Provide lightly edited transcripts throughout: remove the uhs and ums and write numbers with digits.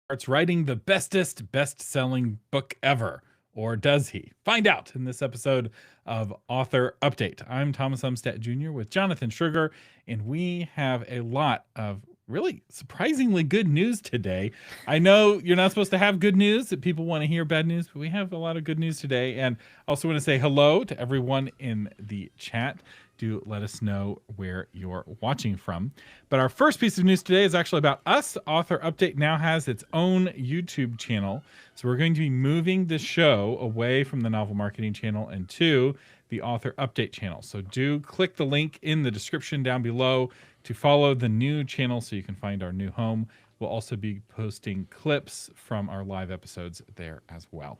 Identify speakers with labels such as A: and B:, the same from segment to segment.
A: starts writing the bestest best-selling book ever. Or does he? Find out in this episode of Author Update. I'm Thomas Umstadt Jr. with Jonathan Sugar, and we have a lot of really surprisingly good news today. I know you're not supposed to have good news, that people want to hear bad news, but we have a lot of good news today. And I also want to say hello to everyone in the chat. Do let us know where you're watching from. But our first piece of news today is actually about us. Author Update now has its own YouTube channel. So we're going to be moving the show away from the Novel Marketing channel and to the Author Update channel. So do click the link in the description down below to follow the new channel so you can find our new home. We'll also be posting clips from our live episodes there as well.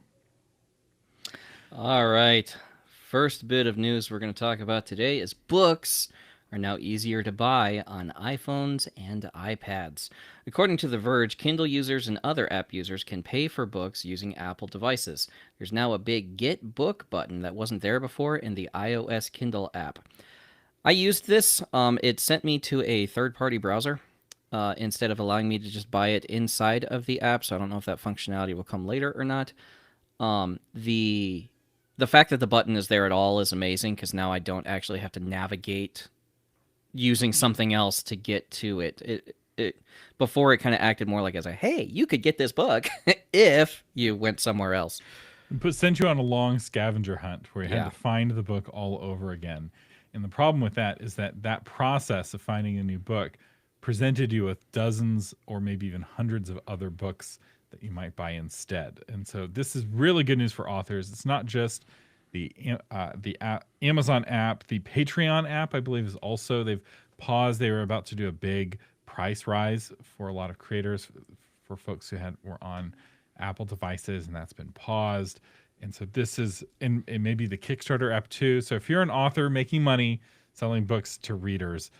B: All right. First bit of news we're going to talk about today is books are now easier to buy on iPhones and iPads. According to The Verge, Kindle users and other app users can pay for books using Apple devices. There's now a big Get Book button that wasn't there before in the iOS Kindle app. I used this. It sent me to a third-party browser instead of allowing me to just buy it inside of the app, so I don't know if that functionality will come later or not. The fact that the button is there at all is amazing because now I don't actually have to navigate using something else to get to it. Before it kind of acted more like as a, hey, you could get this book if you went somewhere else.
A: It sent you on a long scavenger hunt where you had to find the book all over again. And the problem with that is that process of finding a new book presented you with dozens or maybe even hundreds of other books that you might buy instead. And so this is really good news for authors. It's not just the Amazon app, the Patreon app, I believe, is also, they've paused. They were about to do a big price rise for a lot of creators, for folks who were on Apple devices, and that's been paused. And so this is, and maybe the Kickstarter app too. So if you're an author making money selling books to readers,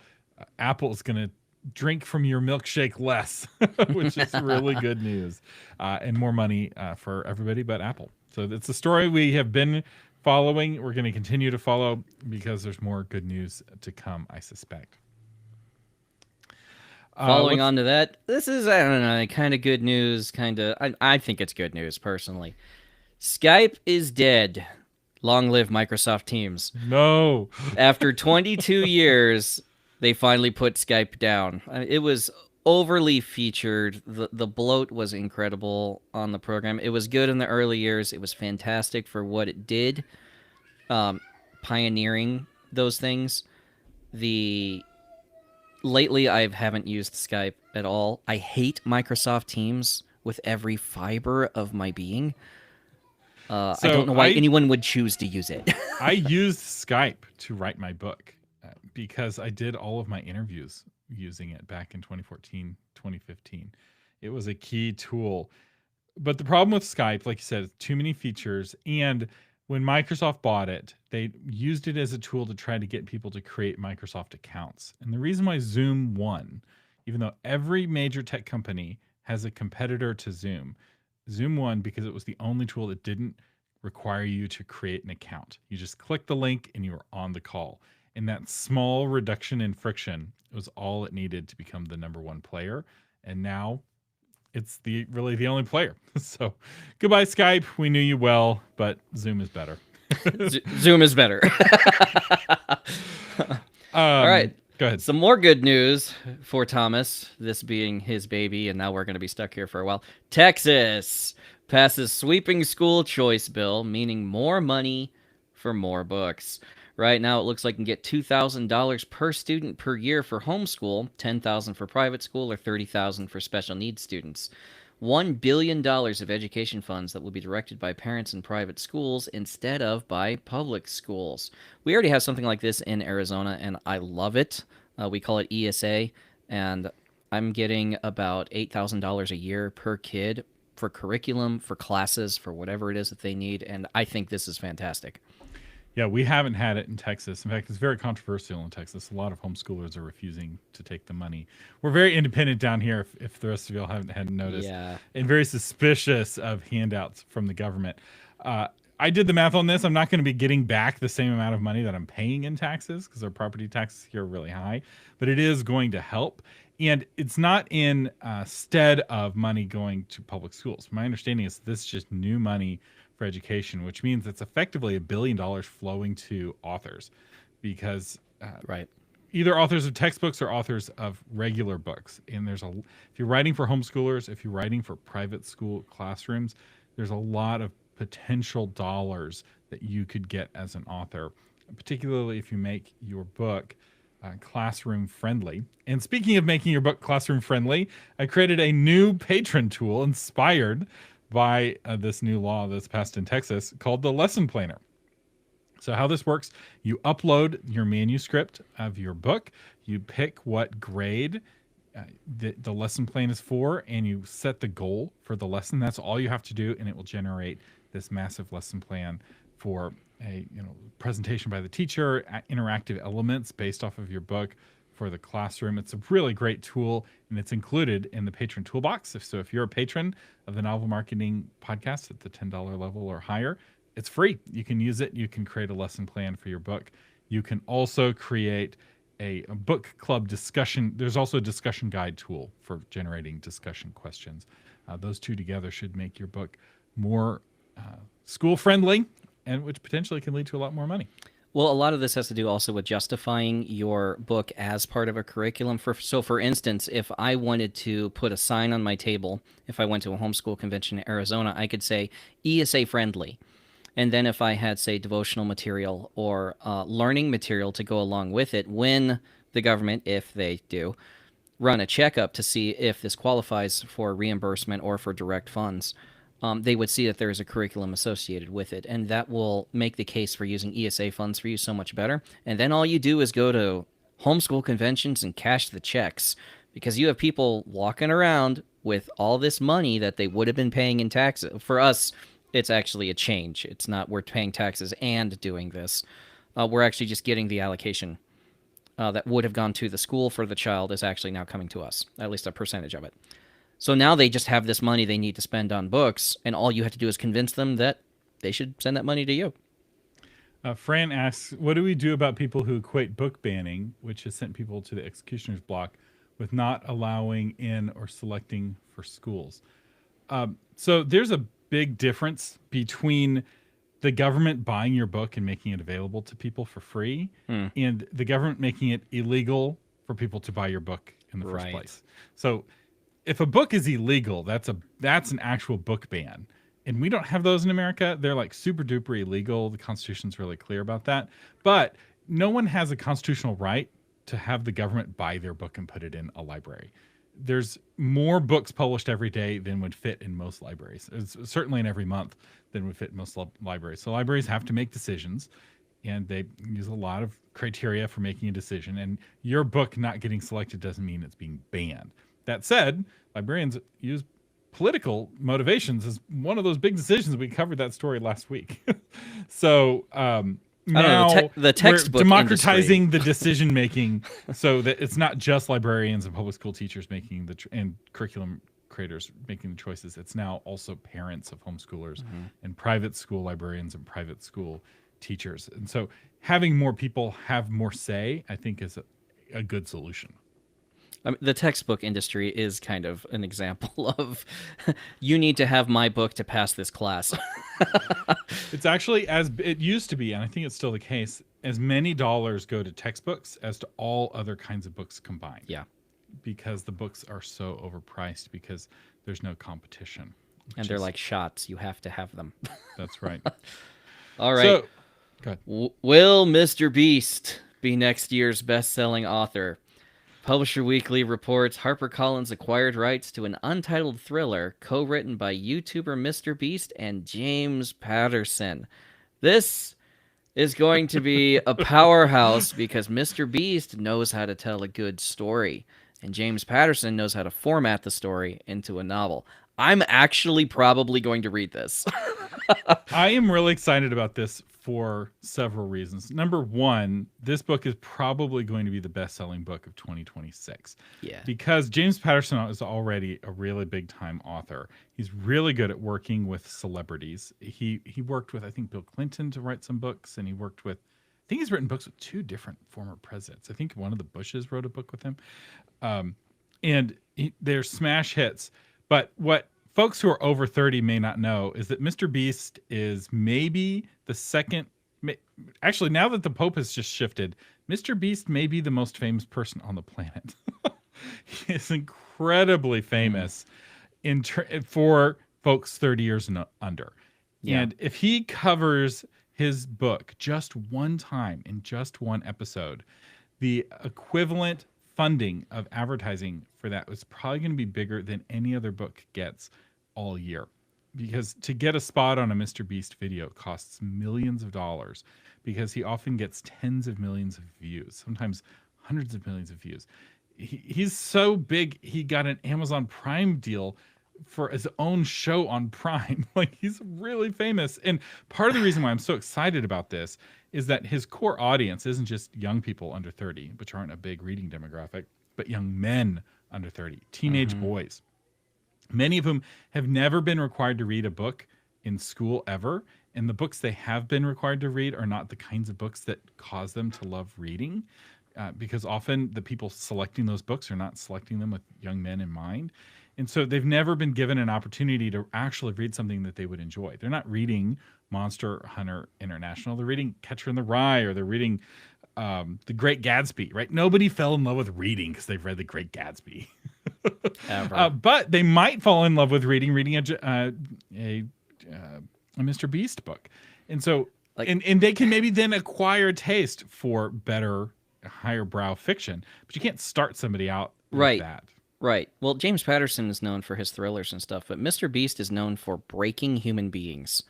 A: Apple is going to drink from your milkshake less, which is really good news, and more money for everybody but Apple. So it's a story we have been following. We're going to continue to follow because there's more good news to come, I suspect.
B: Following on to that, this is, I don't know, kind of good news, I think it's good news, personally. Skype is dead. Long live Microsoft Teams.
A: No.
B: After 22 years, they finally put Skype down. It was overly featured. The bloat was incredible on the program. It was good in the early years. It was fantastic for what it did, pioneering those things. Lately, I haven't used Skype at all. I hate Microsoft Teams with every fiber of my being. I don't know why anyone would choose to use it.
A: I used Skype to write my book because I did all of my interviews using it back in 2014, 2015. It was a key tool. But the problem with Skype, like you said, too many features. And when Microsoft bought it, they used it as a tool to try to get people to create Microsoft accounts. And the reason why Zoom won, even though every major tech company has a competitor to Zoom, Zoom won because it was the only tool that didn't require you to create an account. You just click the link and you were on the call. And that small reduction in friction was all it needed to become the number one player. And now it's really the only player. So goodbye, Skype. We knew you well, but Zoom is better.
B: Zoom is better. All right.
A: Go ahead.
B: Some more good news for Thomas, this being his baby, and now we're going to be stuck here for a while. Texas passes sweeping school choice bill, meaning more money for more books. Right now, it looks like you can get $2,000 per student per year for homeschool, $10,000 for private school, or $30,000 for special needs students. $1 billion of education funds that will be directed by parents in private schools instead of by public schools. We already have something like this in Arizona, and I love it. We call it ESA, and I'm getting about $8,000 a year per kid for curriculum, for classes, for whatever it is that they need, and I think this is fantastic.
A: Yeah, we haven't had it in Texas. In fact, it's very controversial in Texas. A lot of homeschoolers are refusing to take the money. We're very independent down here, if the rest of y'all hadn't noticed.
B: Yeah.
A: And very suspicious of handouts from the government. I did the math on this. I'm not going to be getting back the same amount of money that I'm paying in taxes because our property taxes here are really high. But it is going to help. And it's not in stead of money going to public schools. My understanding is this is just new money for education, which means it's effectively $1 billion flowing to authors, because
B: Right.
A: either authors of textbooks or authors of regular books. And if you're writing for homeschoolers, if you're writing for private school classrooms, there's a lot of potential dollars that you could get as an author, particularly if you make your book classroom friendly. And speaking of making your book classroom friendly, I created a new patron tool inspired by this new law that's passed in Texas called the Lesson Planner. So how this works, you upload your manuscript of your book, you pick what grade the lesson plan is for, and you set the goal for the lesson. That's all you have to do, and it will generate this massive lesson plan for a presentation by the teacher, interactive elements based off of your book for the classroom. It's a really great tool, and it's included in the patron toolbox. If you're a patron of the Novel Marketing Podcast at the $10 level or higher, it's free. You can use it. You can create a lesson plan for your book. You can also create a book club discussion. There's also a discussion guide tool for generating discussion questions. Those two together should make your book more school friendly, and which potentially can lead to a lot more money.
B: Well, a lot of this has to do also with justifying your book as part of a curriculum. So, for instance, if I wanted to put a sign on my table, if I went to a homeschool convention in Arizona, I could say ESA friendly. And then if I had, say, devotional material or learning material to go along with it, when the government, if they do, run a checkup to see if this qualifies for reimbursement or for direct funds, they would see that there is a curriculum associated with it. And that will make the case for using ESA funds for you so much better. And then all you do is go to homeschool conventions and cash the checks, because you have people walking around with all this money that they would have been paying in taxes. For us, it's actually a change. It's not we're paying taxes and doing this. We're actually just getting the allocation that would have gone to the school for the child is actually now coming to us, at least a percentage of it. So now they just have this money they need to spend on books, and all you have to do is convince them that they should send that money to you.
A: Fran asks, what do we do about people who equate book banning, which has sent people to the executioner's block, with not allowing in or selecting for schools? So there's a big difference between the government buying your book and making it available to people for free and the government making it illegal for people to buy your book in the first place. So if a book is illegal, that's an actual book ban. And we don't have those in America. They're like super duper illegal. The Constitution's really clear about that. But no one has a constitutional right to have the government buy their book and put it in a library. There's more books published every day than would fit in most libraries. It's certainly in every month than would fit in most libraries. So libraries have to make decisions, and they use a lot of criteria for making a decision. And your book not getting selected doesn't mean it's being banned. That said, librarians use political motivations as one of those big decisions. We covered that story last week. So now
B: the textbook
A: we're democratizing
B: industry.
A: the decision making so that it's not just librarians and public school teachers making and curriculum creators making the choices. It's now also parents of homeschoolers and private school librarians and private school teachers. And so having more people have more say, I think, is a good solution.
B: I mean, the textbook industry is kind of an example of you need to have my book to pass this class.
A: It's actually, as it used to be, and I think it's still the case, as many dollars go to textbooks as to all other kinds of books combined.
B: Yeah.
A: Because the books are so overpriced because there's no competition.
B: And they're like shots. You have to have them.
A: That's right.
B: All right.
A: So, go ahead.
B: Will Mr. Beast be next year's best-selling author? Publisher Weekly reports HarperCollins acquired rights to an untitled thriller co-written by YouTuber Mr. Beast and James Patterson. This is going to be a powerhouse because Mr. Beast knows how to tell a good story, and James Patterson knows how to format the story into a novel. I'm actually probably going to read this.
A: I am really excited about this for several reasons. Number one, this book is probably going to be the best-selling book of 2026.
B: Yeah.
A: Because James Patterson is already a really big-time author. He's really good at working with celebrities. He worked with, I think, Bill Clinton to write some books, and he worked with, I think he's written books with two different former presidents. I think one of the Bushes wrote a book with him. and they're smash hits. But what folks who are over 30 may not know is that Mr. Beast is maybe the second. Actually, now that the Pope has just shifted, Mr. Beast may be the most famous person on the planet. He is incredibly famous for folks 30 years and under.
B: Yeah.
A: And if he covers his book just one time in just one episode, the equivalent funding of advertising for that was probably going to be bigger than any other book gets all year. Because to get a spot on a Mr. Beast video costs millions of dollars, because he often gets tens of millions of views, sometimes hundreds of millions of views. He's so big, he got an Amazon Prime deal for his own show on Prime. Like, he's really famous. And part of the reason why I'm so excited about this is that his core audience isn't just young people under 30, which aren't a big reading demographic, but young men under 30, teenage boys, many of whom have never been required to read a book in school ever. And the books they have been required to read are not the kinds of books that cause them to love reading, because often the people selecting those books are not selecting them with young men in mind. And so they've never been given an opportunity to actually read something that they would enjoy. They're not reading Monster Hunter International. They're reading Catcher in the Rye, or they're reading The Great Gatsby, right? Nobody fell in love with reading because they've read The Great Gatsby. But they might fall in love with reading a Mr. Beast book. And so, and they can maybe then acquire a taste for better, higher brow fiction, but you can't start somebody out with that.
B: Right. Well, James Patterson is known for his thrillers and stuff, but Mr. Beast is known for breaking human beings.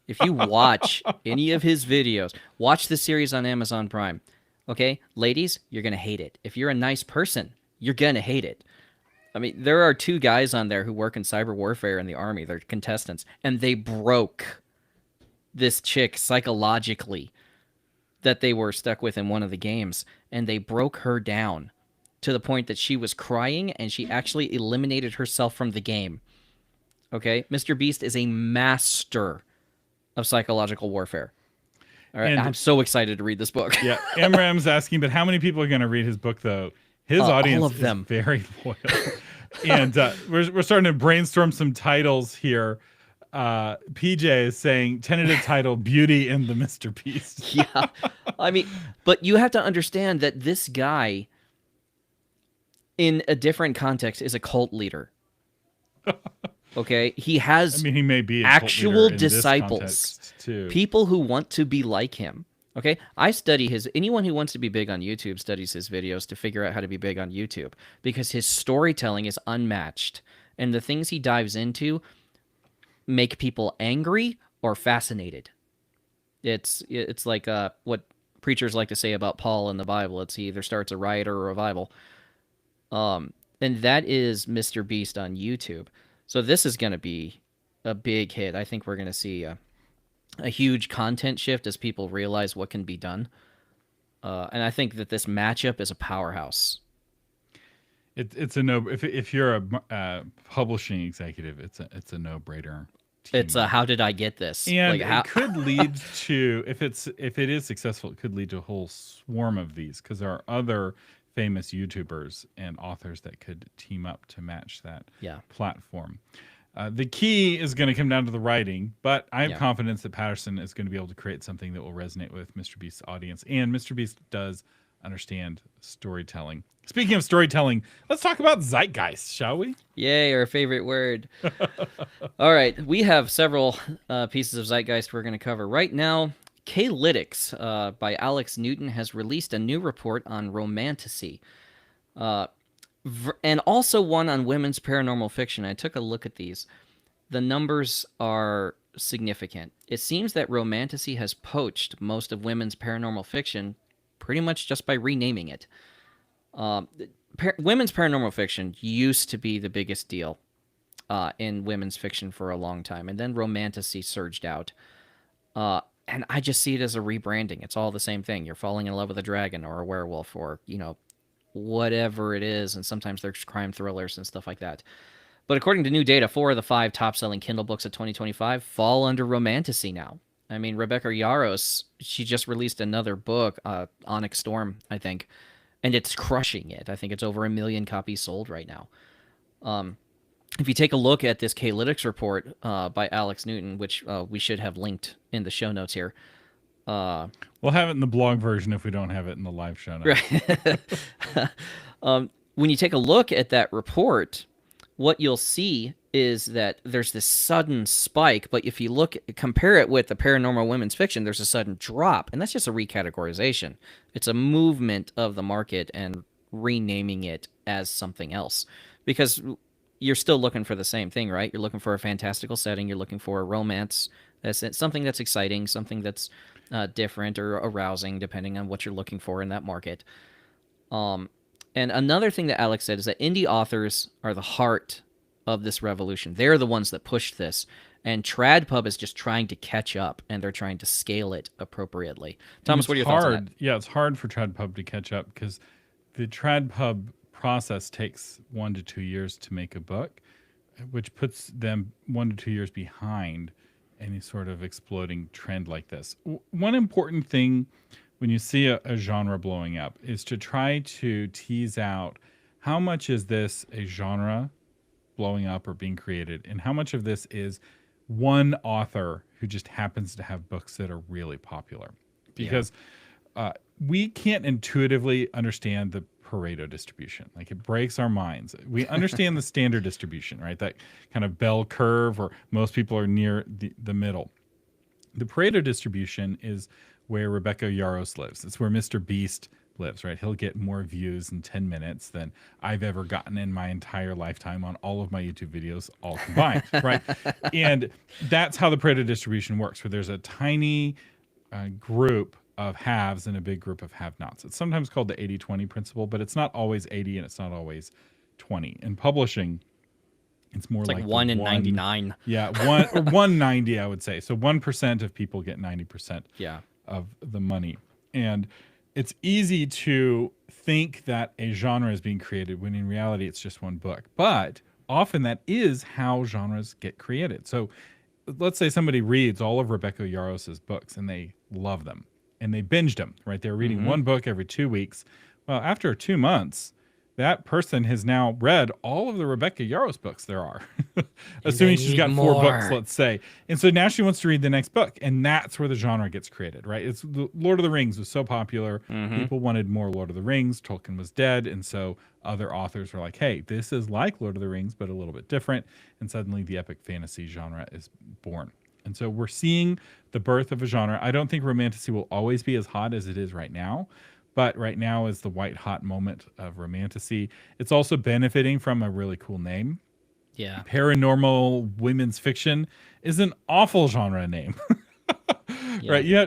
B: If you watch any of his videos, watch the series on Amazon Prime. Okay? Ladies, you're going to hate it. If you're a nice person, you're going to hate it. I mean, there are 2 guys on there who work in cyber warfare in the Army. They're contestants. And they broke this chick psychologically that they were stuck with in one of the games. And they broke her down to the point that she was crying, and she actually eliminated herself from the game. Okay? Mr. Beast is a master of psychological warfare. All right, I'm so excited to read this book.
A: Yeah, Amram's asking, but how many people are going to read his book, though? His audience
B: all of them.
A: Is very loyal. And we're starting to brainstorm some titles here. PJ is saying, tentative title, Beauty and the Mr. Beast.
B: Yeah. I mean, but you have to understand that this guy, in a different context, is a cult leader. Okay? He has
A: he may be a
B: actual
A: cult
B: disciples,
A: too.
B: People who want to be like him. Okay? I study anyone who wants to be big on YouTube studies his videos to figure out how to be big on YouTube, because his storytelling is unmatched, and the things he dives into make people angry or fascinated. It's like what preachers like to say about Paul in the Bible. He either starts a riot or a revival. And that is Mr. Beast on YouTube. So this is going to be a big hit. I think we're going to see a huge content shift as people realize what can be done. And I think that this matchup is a powerhouse.
A: It's a no. If you're a publishing executive, it's a no-brainer.
B: It's a how did I get this?
A: And it could lead to, if it is successful, it could lead to a whole swarm of these, because there are other famous YouTubers and authors that could team up to match that platform. The key is going to come down to the writing, but I have confidence that Patterson is going to be able to create something that will resonate with Mr. Beast's audience. And Mr. Beast does understand storytelling. Speaking of storytelling, let's talk about zeitgeist, shall we?
B: Yay, our favorite word. All right, we have several pieces of zeitgeist we're going to cover. Right now, K-Lytics by Alex Newton has released a new report on Romanticie, and also one on women's paranormal fiction. I took a look at these. The numbers are significant. It seems that Romantasy has poached most of women's paranormal fiction pretty much just by renaming it. Women's paranormal fiction used to be the biggest deal in women's fiction for a long time, and then Romantasy surged out. And I just see it as a rebranding. It's all the same thing. You're falling in love with a dragon or a werewolf or, whatever it is, and sometimes there's crime thrillers and stuff like that. But according to new data, 4 of the 5 top-selling Kindle books of 2025 fall under Romantasy now. I mean, Rebecca Yaros, she just released another book, Onyx Storm, I think, and it's crushing it. I think it's over 1 million copies sold right now. If you take a look at this K-Lytics report by Alex Newton, which we should have linked in the show notes here.
A: We'll have it in the blog version if we don't have it in the live show notes.
B: Right. When you take a look at that report, what you'll see is that there's this sudden spike, but if you compare it with the paranormal women's fiction, there's a sudden drop, and that's just a recategorization. It's a movement of the market and renaming it as something else, because you're still looking for the same thing, right? You're looking for a fantastical setting. You're looking for a romance. That's something that's exciting, something that's different or arousing, depending on what you're looking for in that market. And another thing that Alex said is that indie authors are the heart of this revolution. They're the ones that pushed this. And TradPub is just trying to catch up, and they're trying to scale it appropriately. Thomas, what are your thoughts on that?
A: Yeah, it's hard for TradPub to catch up because the TradPub process takes 1 to 2 years to make a book, which puts them 1 to 2 years behind any sort of exploding trend like this. One important thing when you see a genre blowing up is to try to tease out how much is this a genre blowing up or being created, and how much of this is one author who just happens to have books that are really popular. Because we can't intuitively understand the Pareto distribution. Like, it breaks our minds. We understand the standard distribution, right? That kind of bell curve, or most people are near the middle. The Pareto distribution is where Rebecca Yarros lives. It's where Mr. Beast lives, right? He'll get more views in 10 minutes than I've ever gotten in my entire lifetime on all of my YouTube videos all combined, right? And that's how the Pareto distribution works, where there's a tiny group of haves and a big group of have-nots. It's sometimes called the 80-20 principle, but it's not always 80 and it's not always 20. In publishing, it's more like
B: 1 in 99.
A: Yeah, 190, I would say. So 1% of people get 90% of the money. And it's easy to think that a genre is being created when in reality it's just one book. But often that is how genres get created. So let's say somebody reads all of Rebecca Yarros's books and they love them and they binged them, right? They're reading one book every 2 weeks. Well, after 2 months, that person has now read all of the Rebecca Yarros books there are, assuming she's got 4 books, let's say. And so now she wants to read the next book, and that's where the genre gets created, right? It's Lord of the Rings was so popular. People wanted more Lord of the Rings. Tolkien was dead, and so other authors were like, hey, this is like Lord of the Rings, but a little bit different. And suddenly the epic fantasy genre is born. And so we're seeing the birth of a genre. I don't think Romantasy will always be as hot as it is right now, but right now is the white hot moment of Romantasy. It's also benefiting from a really cool name.
B: Yeah.
A: Paranormal women's fiction is an awful genre name. Right? Yeah.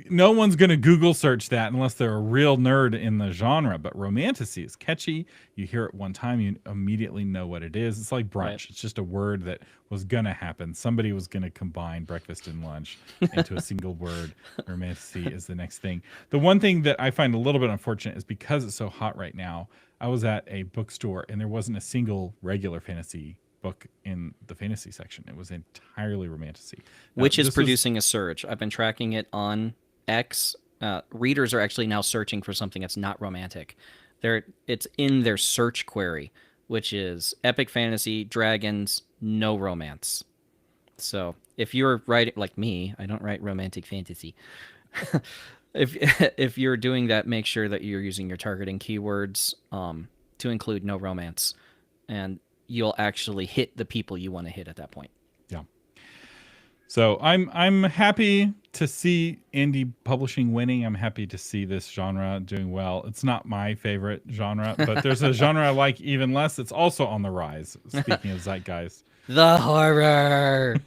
A: No one's going to Google search that unless they're a real nerd in the genre. But Romantasy is catchy. You hear it one time, you immediately know what it is. It's like brunch. Right. It's just a word that was going to happen. Somebody was going to combine breakfast and lunch into a single word. Romantasy is the next thing. The one thing that I find a little bit unfortunate is because it's so hot right now, I was at a bookstore and there wasn't a single regular fantasy book in the fantasy section. It was entirely Romantasy.
B: Which is producing a surge. I've been tracking it on X. Readers are actually now searching for something that's not romantic. It's in their search query, which is epic fantasy, dragons, no romance. So if you're writing, like me, I don't write romantic fantasy. If you're doing that, make sure that you're using your targeting keywords to include no romance, and you'll actually hit the people you want to hit at that point.
A: Yeah. So I'm happy to see indie publishing winning. I'm happy to see this genre doing well. It's not my favorite genre, but there's a genre I like even less. It's also on the rise. Speaking of zeitgeist.
B: The horror.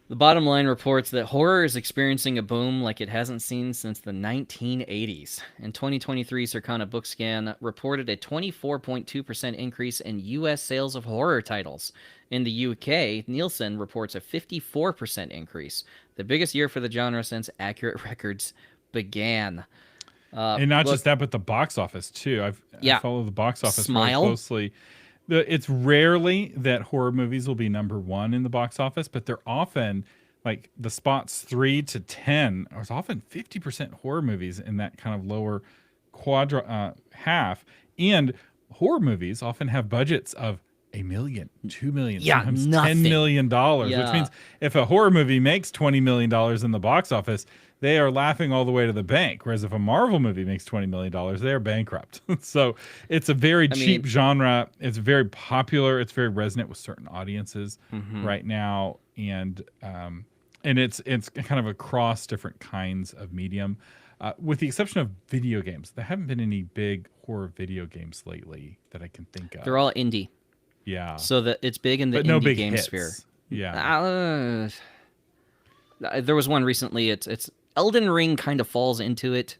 B: The Bottom Line reports that horror is experiencing a boom like it hasn't seen since the 1980s. In 2023, Circana Bookscan reported a 24.2% increase in U.S. sales of horror titles. In the UK, Nielsen reports a 54% increase, the biggest year for the genre since Accurate Records began.
A: And not just that, but the box office, too. I follow the box office really closely. It's rarely that horror movies will be number one in the box office, but they're often like the spots 3 to 10 are often 50% horror movies in that kind of lower half. And horror movies often have budgets of $1 million, $2 million, sometimes
B: nothing.
A: $10 million, which means if a horror movie makes $20 million in the box office, they are laughing all the way to the bank. Whereas if a Marvel movie makes $20 million, they are bankrupt. So it's a very cheap genre. It's very popular. It's very resonant with certain audiences right now. And it's kind of across different kinds of medium. With the exception of video games, there haven't been any big horror video games lately that I can think of.
B: They're all indie.
A: Yeah.
B: So that it's big in the indie game sphere.
A: Yeah.
B: There was one recently. It's Elden Ring kind of falls into it.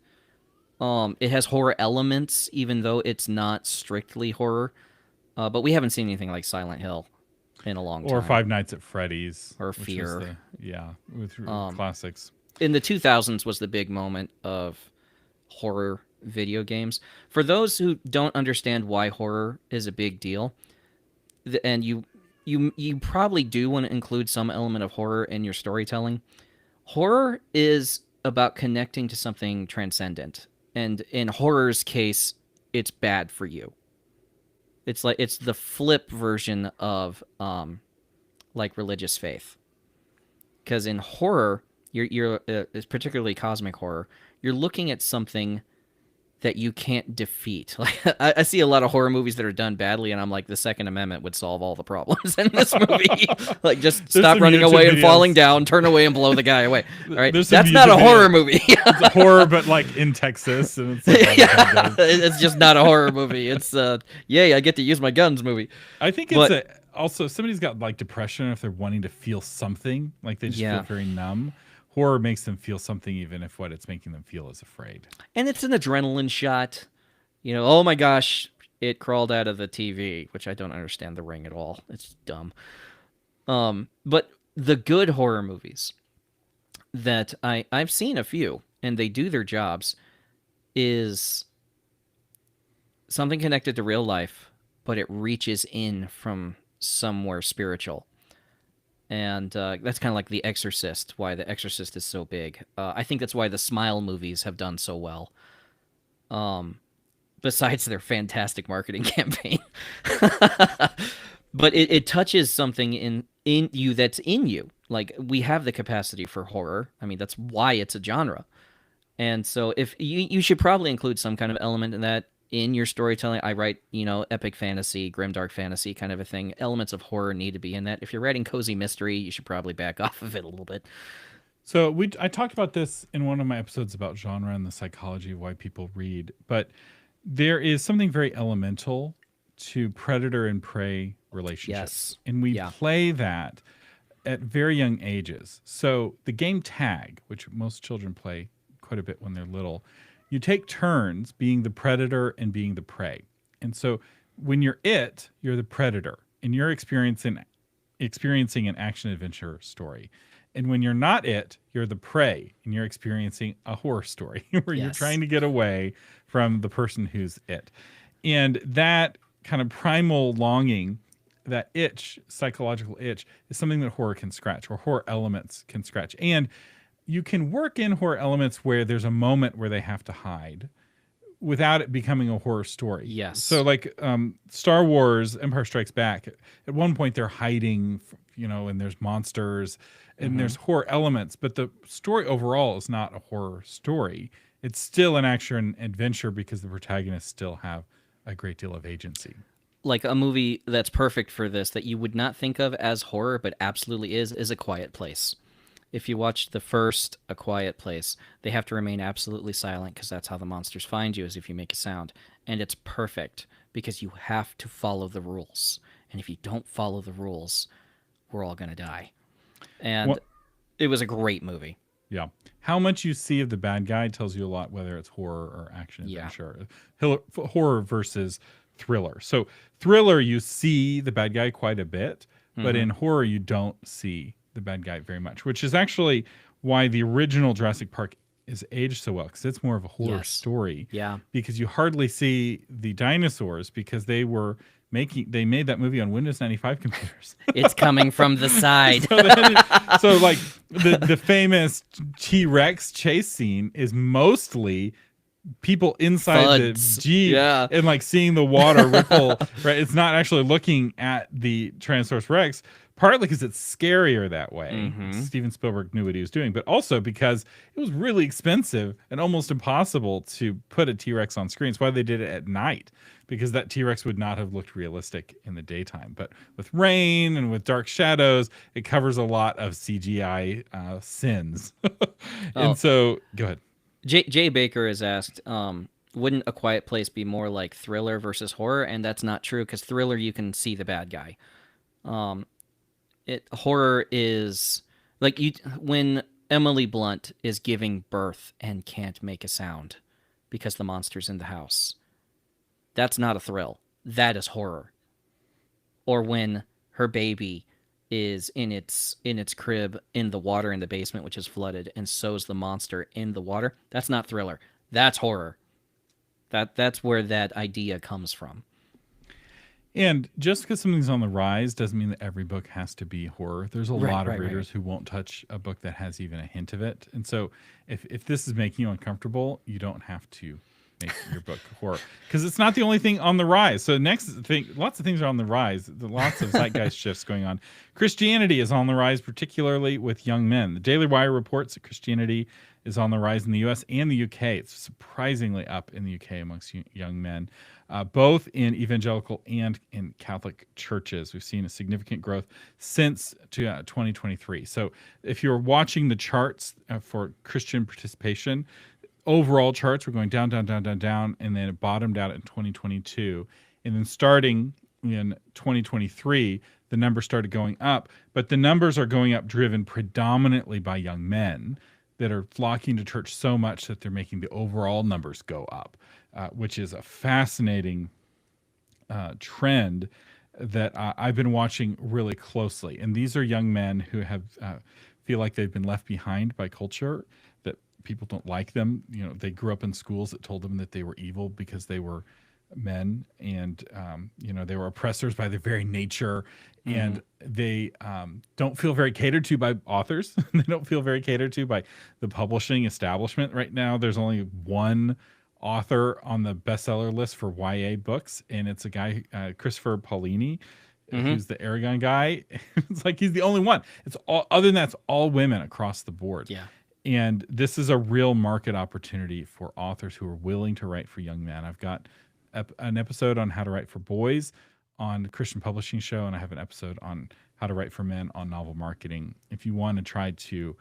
B: It has horror elements, even though it's not strictly horror. But we haven't seen anything like Silent Hill in a long time.
A: Or Five Nights at Freddy's.
B: Or Fear.
A: With classics.
B: In the 2000s was the big moment of horror video games. For those who don't understand why horror is a big deal, and you probably do want to include some element of horror in your storytelling. Horror is about connecting to something transcendent, and in horror's case, it's bad for you. It's the flip version of like religious faith, because in horror, you're it's particularly cosmic horror. You're looking at something that you can't defeat. Like I see a lot of horror movies that are done badly, and I'm like, the Second Amendment would solve all the problems in this movie. Like, just stop running away and falling down, turn away and blow the guy away. All right, that's not a horror movie.
A: It's a horror, but like in Texas, and it's like,
B: it's just not a horror movie. It's yay, I get to use my guns movie.
A: I think it's also somebody's got like depression if they're wanting to feel something, like they just feel very numb. Horror makes them feel something, even if what it's making them feel is afraid. And
B: it's an adrenaline shot. You know, oh my gosh, it crawled out of the TV, which I don't understand the ring at all. It's dumb. But the good horror movies that I've seen a few, and they do their jobs, is something connected to real life, but it reaches in from somewhere spiritual. And that's kind of like The Exorcist, why The Exorcist is so big. I think that's why the Smile movies have done so well. Besides their fantastic marketing campaign. But it touches something in you that's in you. Like, we have the capacity for horror. I mean, that's why it's a genre. And so if you should probably include some kind of element in that in your storytelling. I write, epic fantasy, grimdark fantasy kind of a thing. Elements of horror need to be in that. If you're writing cozy mystery, you should probably back off of it a little bit.
A: So I talked about this in one of my episodes about genre and the psychology of why people read, but there is something very elemental to predator and prey relationships.
B: Yes.
A: And we play that at very young ages. So the game tag, which most children play quite a bit when they're little, you take turns being the predator and being the prey. And so when you're the predator, and you're experiencing an action-adventure story. And when you're not you're the prey, and you're experiencing a horror story where you're trying to get away from the person who's it. And that kind of primal longing, that itch, psychological itch, is something that horror can scratch, or horror elements can scratch. And you can work in horror elements where there's a moment where they have to hide without it becoming a horror story.
B: Yes.
A: So like Star Wars Empire Strikes Back, at one point they're hiding, and there's monsters and there's horror elements, but the story overall is not a horror story. It's still an action adventure because the protagonists still have a great deal of agency.
B: Like a movie that's perfect for this, that you would not think of as horror, but absolutely is A Quiet Place. If you watch the first A Quiet Place, they have to remain absolutely silent because that's how the monsters find you, is if you make a sound. And it's perfect because you have to follow the rules. And if you don't follow the rules, we're all going to die. And it was a great movie.
A: Yeah. How much you see of the bad guy tells you a lot, whether it's horror or action adventure. Horror versus thriller. So thriller, you see the bad guy quite a bit, but in horror, you don't see the bad guy very much, which is actually why the original Jurassic Park is aged so well, because it's more of a horror story.
B: Yeah.
A: Because you hardly see the dinosaurs because they made that movie on Windows 95 computers.
B: It's coming from the side.
A: so like the famous T-Rex chase scene is mostly people inside the
B: Thuds.
A: Jeep
B: Yeah.
A: and like seeing the water ripple, right? It's not actually looking at the Tyrannosaurus Rex, partly because it's scarier that way. Steven Spielberg knew what he was doing, but also because it was really expensive and almost impossible to put a T-Rex on screen. That's why they did it at night, because that T-Rex would not have looked realistic in the daytime. But with rain and with dark shadows, it covers a lot of CGI sins. And so, go ahead.
B: Jay Baker has asked, wouldn't A Quiet Place be more like thriller versus horror? And that's not true, because thriller, you can see the bad guy. Horror is like when Emily Blunt is giving birth and can't make a sound because the monster's in the house. That's not a thrill. That is horror. Or when her baby is in its crib in the water in the basement, which is flooded, and so's the monster in the water. That's not thriller. That's horror. That's where that idea comes from.
A: And just because something's on the rise doesn't mean that every book has to be horror. There's a lot of readers who won't touch a book that has even a hint of it. And so if this is making you uncomfortable, you don't have to make your book horror, because it's not the only thing on the rise. So next thing, lots of things are on the rise. Lots of zeitgeist shifts going on. Christianity is on the rise, particularly with young men. The Daily Wire reports that Christianity is on the rise in the U.S. and the U.K. It's surprisingly up in the U.K. amongst young men, both in evangelical and in Catholic churches. We've seen a significant growth since 2023. So if you're watching the charts for Christian participation, overall charts were going down, down, down, down, down, and then it bottomed out in 2022. And then starting in 2023, the numbers started going up. But the numbers are going up driven predominantly by young men that are flocking to church so much that they're making the overall numbers go up, which is a fascinating trend that I've been watching really closely. And these are young men who have feel like they've been left behind by culture, that people don't like them. You know, they grew up in schools that told them that they were evil because they were men, and you know, they were oppressors by their very nature, and they don't feel very catered to by authors. They don't feel very catered to by the publishing establishment. Right now there's only one author on the bestseller list for YA books, and it's a guy, Christopher Paolini, who's the Aragon guy. It's like he's the only one. It's all, other than that, it's all women across the board.
B: Yeah.
A: And this is a real market opportunity for authors who are willing to write for young men. I've got an episode on how to write for boys on the Christian Publishing Show, and I have an episode on how to write for men on Novel Marketing. If you want to try to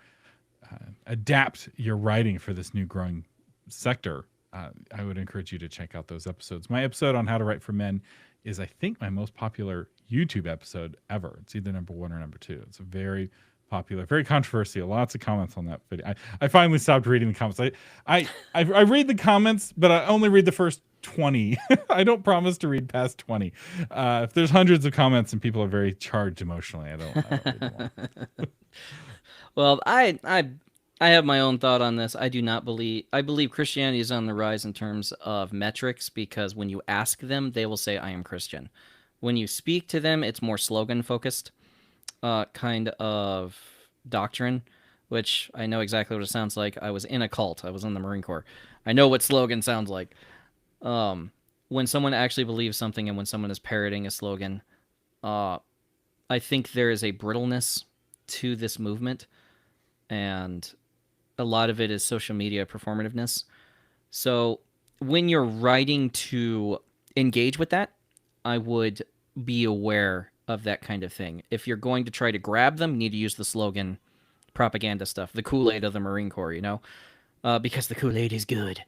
A: adapt your writing for this new growing sector, I would encourage you to check out those episodes. My episode on how to write for men is, I think, my most popular YouTube episode ever. It's either number 1 or number 2. It's a very popular, very controversial. Lots of comments on that video. I finally stopped reading the comments. I read the comments, but I only read the first 20. I don't promise to read past 20. If there's hundreds of comments and people are very charged emotionally, I don't read them all.
B: Well, I have my own thought on this. I believe Christianity is on the rise in terms of metrics, because when you ask them, they will say, I am Christian. When you speak to them, it's more slogan focused kind of doctrine, which I know exactly what it sounds like. I was in a cult. I was in the Marine Corps. I know what slogan sounds like. When someone actually believes something and when someone is parroting a slogan, I think there is a brittleness to this movement, and a lot of it is social media performativeness. So when you're writing to engage with that, I would be aware of that kind of thing. If you're going to try to grab them, you need to use the slogan propaganda stuff, the Kool-Aid of the Marine Corps, you know, because the Kool-Aid is good.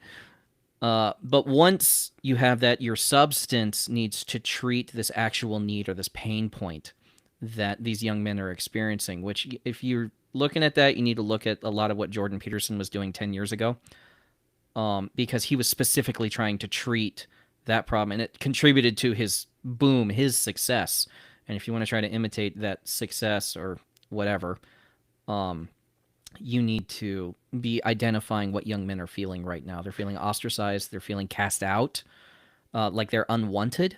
B: But once you have that, your substance needs to treat this actual need or this pain point that these young men are experiencing, which if you're looking at that, you need to look at a lot of what Jordan Peterson was doing 10 years ago, because he was specifically trying to treat that problem, and it contributed to his boom, his success. And if you want to try to imitate that success or whatever, you need to be identifying what young men are feeling right now. They're feeling ostracized. They're feeling cast out, like they're unwanted.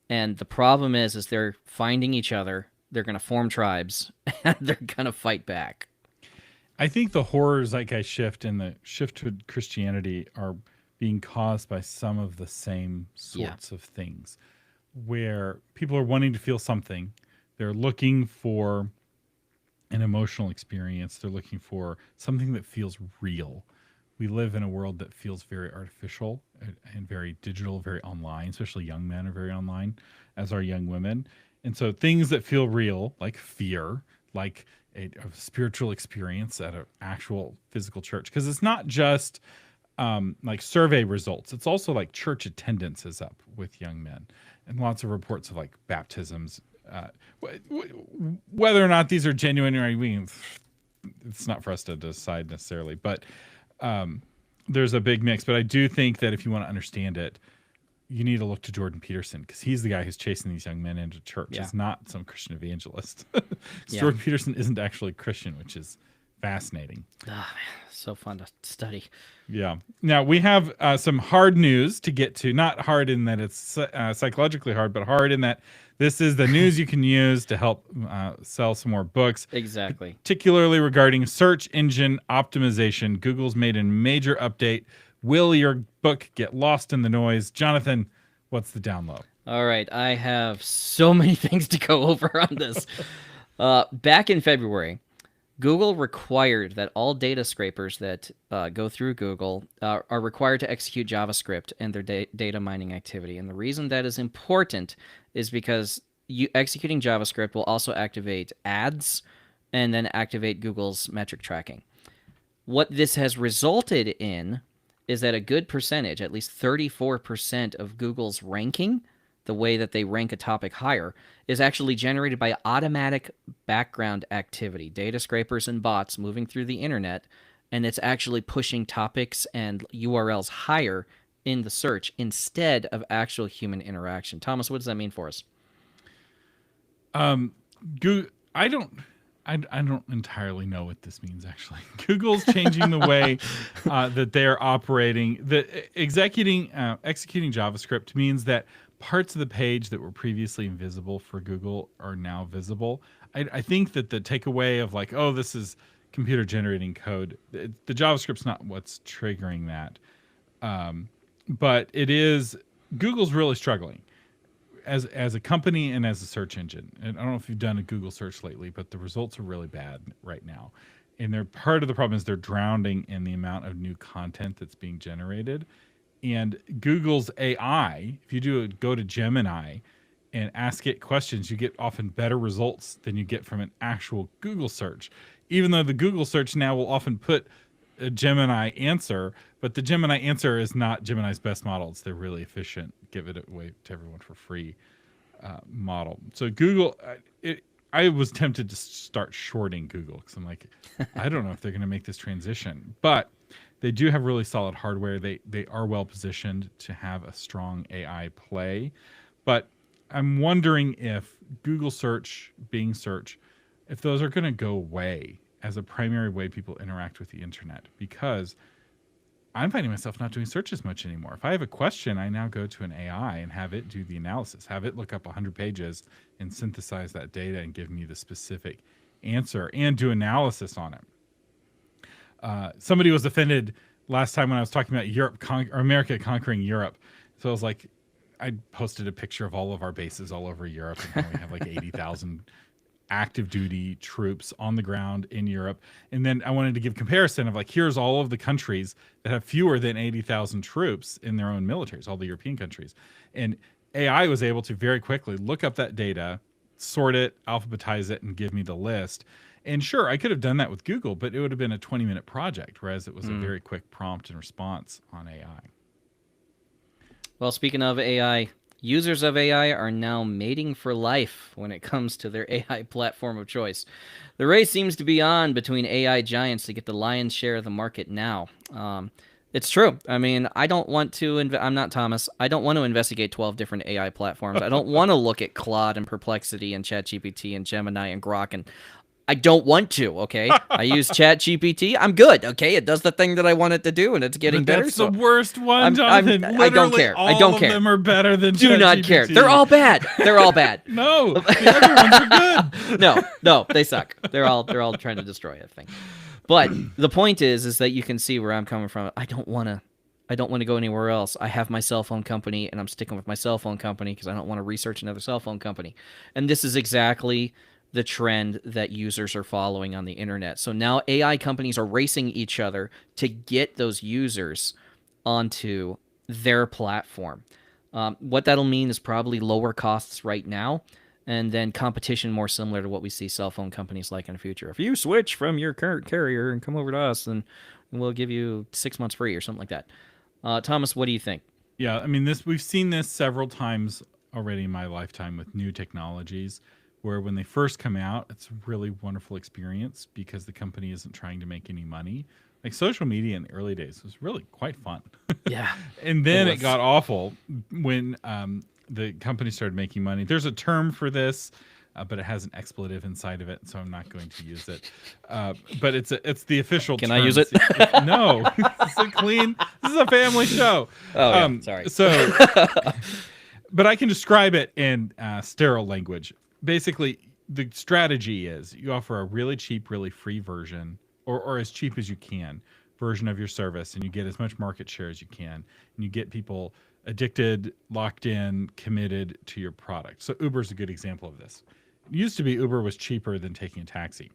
B: And the problem is they're finding each other. They're going to form tribes, and they're going to fight back.
A: I think the horror zeitgeist shift and the shift to Christianity are being caused by some of the same sorts of things, where people are wanting to feel something. They're looking for an emotional experience. They're looking for something that feels real. We live in a world that feels very artificial and very digital, very online, especially young men are very online, as are young women. And so things that feel real, like fear, like a spiritual experience at an actual physical church, because it's not just like survey results. It's also like church attendance is up with young men, and lots of reports of like baptisms. Whether or not these are genuine, or it's not for us to decide necessarily, but there's a big mix. But I do think that if you want to understand it, you need to look to Jordan Peterson, because he's the guy who's chasing these young men into church. He's not some Christian evangelist. Jordan Peterson isn't actually Christian, which is fascinating.
B: Oh, man, so fun to study.
A: Yeah. Now we have some hard news to get to. Not hard in that it's psychologically hard, but hard in that this is the news you can use to help sell some more books.
B: Exactly.
A: Particularly regarding search engine optimization. Google's made a major update. Will your book get lost in the noise? Jonathan, what's the down low?
B: All right. I have so many things to go over on this. Back in February, Google required that all data scrapers that go through Google are required to execute JavaScript in their data mining activity. And the reason that is important is because executing JavaScript will also activate ads and then activate Google's metric tracking. What this has resulted in is that a good percentage, at least 34% of Google's ranking, the way that they rank a topic higher, is actually generated by automatic background activity, data scrapers and bots moving through the internet, and it's actually pushing topics and URLs higher in the search instead of actual human interaction. Thomas, what does that mean for us?
A: I don't entirely know what this means, actually. Google's changing the way that they're operating. Executing JavaScript means that parts of the page that were previously invisible for Google are now visible. I think that the takeaway of like, oh, this is computer generating code, the JavaScript's not what's triggering that. But it is, Google's really struggling as a company and as a search engine. And I don't know if you've done a Google search lately, but the results are really bad right now. And part of the problem is they're drowning in the amount of new content that's being generated. And Google's AI, if you go to Gemini and ask it questions, you get often better results than you get from an actual Google search. Even though the Google search now will often put a Gemini answer, but the Gemini answer is not Gemini's best model. It's their really efficient, give it away to everyone for free model. So Google, I was tempted to start shorting Google because I'm like, I don't know if they're going to make this transition, but they do have really solid hardware. They are well positioned to have a strong AI play, but I'm wondering if Google search, Bing search, if those are going to go away as a primary way people interact with the internet, because I'm finding myself not doing searches much anymore. If I have a question, I now go to an AI and have it do the analysis, have it look up 100 pages and synthesize that data and give me the specific answer and do analysis on it. Somebody was offended last time when I was talking about Europe or America conquering Europe. So I was like, I posted a picture of all of our bases all over Europe, and we have like 80,000 active duty troops on the ground in Europe. And then I wanted to give comparison of like, here's all of the countries that have fewer than 80,000 troops in their own militaries, all the European countries. And AI was able to very quickly look up that data, sort it, alphabetize it, and give me the list. And sure, I could have done that with Google, but it would have been a 20-minute project, whereas it was a very quick prompt and response on AI.
B: Well, speaking of AI, users of AI are now mating for life when it comes to their AI platform of choice. The race seems to be on between AI giants to get the lion's share of the market now. It's true. I mean, I don't want to, I'm not Thomas. I don't want to investigate 12 different AI platforms. I don't want to look at Claude and Perplexity and ChatGPT and Gemini and Grok, and I don't want to, okay? I use ChatGPT. I'm good, okay? It does the thing that I want it to do, and it's getting better.
A: That's the worst one, Jonathan.
B: I don't care. I don't care.
A: All of them are better than
B: Do not care. They're all bad. They're all bad.
A: No, the other ones are good.
B: No, they suck. They're all trying to destroy everything. But the point is that you can see where I'm coming from. I don't want I don't want to go anywhere else. I have my cell phone company, and I'm sticking with my cell phone company because I don't want to research another cell phone company. And this is exactly the trend that users are following on the internet. So now AI companies are racing each other to get those users onto their platform. What that'll mean is probably lower costs right now, and then competition more similar to what we see cell phone companies like in the future. If you switch from your current carrier and come over to us, then we'll give you 6 months free or something like that. Thomas, what do you think?
A: Yeah, I mean, we've seen this several times already in my lifetime with new technologies, where when they first come out, it's a really wonderful experience because the company isn't trying to make any money. Like social media in the early days was really quite fun.
B: Yeah.
A: And then it got awful when the company started making money. There's a term for this, but it has an expletive inside of it, so I'm not going to use it. But it's the official
B: Can
A: term.
B: I use it?
A: No. It's a clean. This is a family show.
B: Oh, yeah. Sorry.
A: So, but I can describe it in sterile language. Basically, the strategy is you offer a really cheap, really free version, or as cheap as you can, version of your service, and you get as much market share as you can, and you get people addicted, locked in, committed to your product. So Uber's a good example of this. It used to be Uber was cheaper than taking a taxi.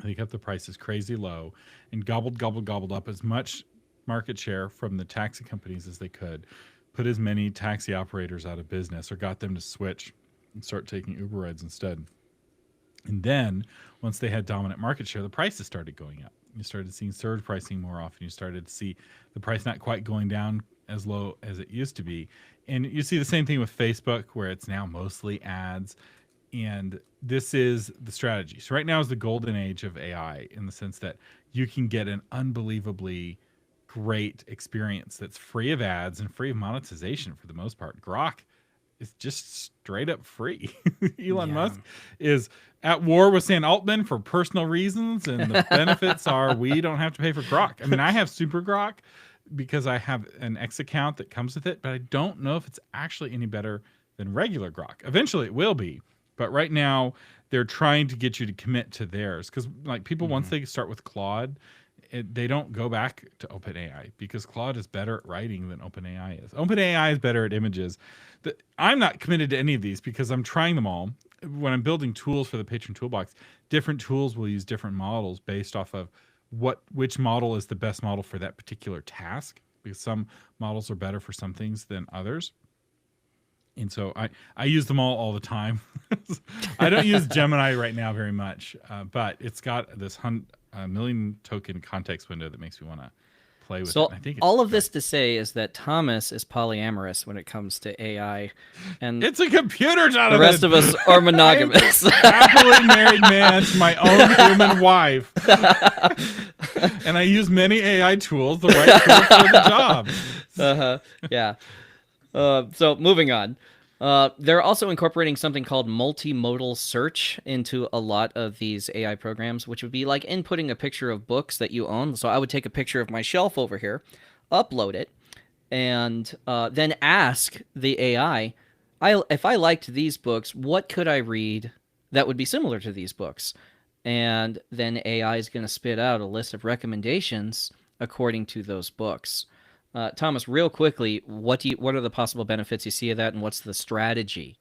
A: They kept the prices crazy low and gobbled up as much market share from the taxi companies as they could, put as many taxi operators out of business, or got them to switch and start taking Uber rides instead. And then once they had dominant market share, the prices started going up. You started seeing surge pricing more often. You started to see the price not quite going down as low as it used to be. And you see the same thing with Facebook, where it's now mostly ads. And this is the strategy. So right now is the golden age of AI, in the sense that you can get an unbelievably great experience that's free of ads and free of monetization for the most part. Grok is just straight up free. Elon Musk is at war with Sam Altman for personal reasons, and the benefits are we don't have to pay for Grok. I mean, I have Super Grok because I have an X account that comes with it, but I don't know if it's actually any better than regular Grok. Eventually it will be, but right now they're trying to get you to commit to theirs, because like people, once they start with Claude, they don't go back to OpenAI, because Claude is better at writing than OpenAI is. OpenAI is better at images. I'm not committed to any of these because I'm trying them all. When I'm building tools for the Patron Toolbox, different tools will use different models based off of which model is the best model for that particular task, because some models are better for some things than others. And so I use them all the time. I don't use Gemini right now very much, but it's got this 1,000,000 token context window that makes me want to play with it.
B: So
A: I think
B: all of this to say is that Thomas is polyamorous when it comes to AI, and
A: it's a computer, Jonathan.
B: the rest of us are monogamous.
A: Happily married man to my own human wife, and I use many AI tools, the right tool for the job.
B: Yeah. So moving on. They're also incorporating something called multimodal search into a lot of these AI programs, which would be like inputting a picture of books that you own. So I would take a picture of my shelf over here, upload it, and then ask the AI, if I liked these books, what could I read that would be similar to these books? And then AI is going to spit out a list of recommendations according to those books. Thomas, real quickly, what are the possible benefits you see of that, and what's the strategy?